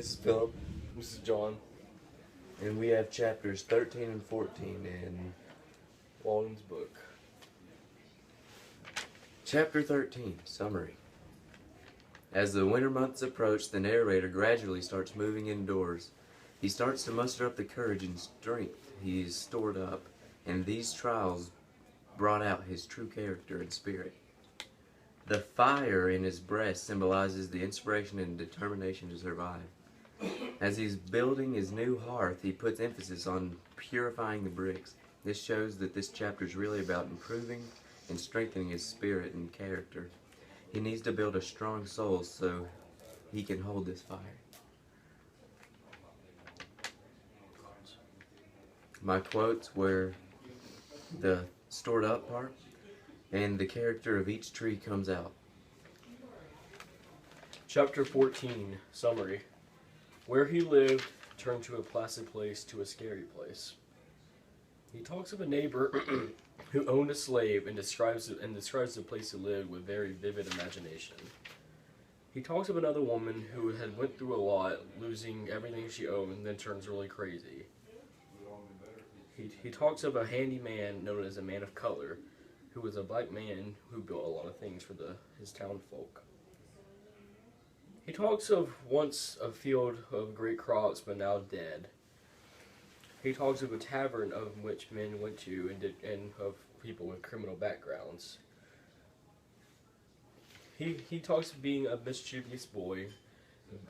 This is Philip. This is John. And we have chapters 13 and 14 in Waldens' book. Chapter 13, Summary. As the winter months approach, the narrator gradually starts moving indoors. He starts to muster up the courage and strength he's stored up, and these trials brought out his true character and spirit. The fire in his breast symbolizes the inspiration and determination to survive. As he's building his new hearth, he puts emphasis on purifying the bricks. This shows that this chapter is really about improving and strengthening his spirit and character. He needs to build a strong soul so he can hold this fire. My quotes were the stored up part, and the character of each tree comes out. Chapter 14, Summary. Where he lived turned to a placid place to a scary place. He talks of a neighbor who owned a slave and describes the place he lived with very vivid imagination. He talks of another woman who had went through a lot, losing everything she owned, and then turns really crazy. He talks of a handy man known as a man of color, who was a black man who built a lot of things for his town folk. He talks of once a field of great crops, but now dead. He talks of a tavern of which men went to and of people with criminal backgrounds. He talks of being a mischievous boy,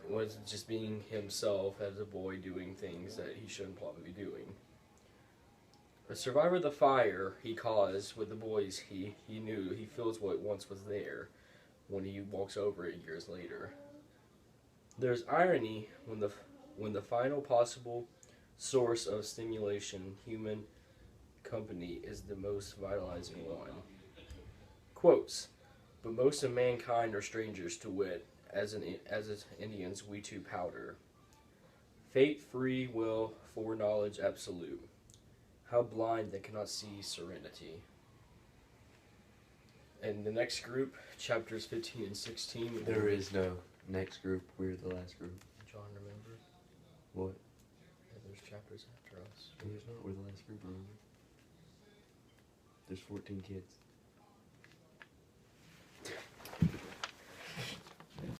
was just being himself as a boy doing things that he shouldn't probably be doing. A survivor of the fire he caused with the boys he knew he feels what once was there when he walks over it years later. There's irony when the final possible source of stimulation, human company, is the most vitalizing one. Quotes, but most of mankind are strangers to wit, as Indians we too powder. Fate, free will, foreknowledge absolute. How blind they cannot see serenity. And the next group, chapters 15 and 16. There is no next group. We're the last group. John, remember? What? Yeah, there's chapters after us. There's not. We're the last group, remember? There's 14 kids.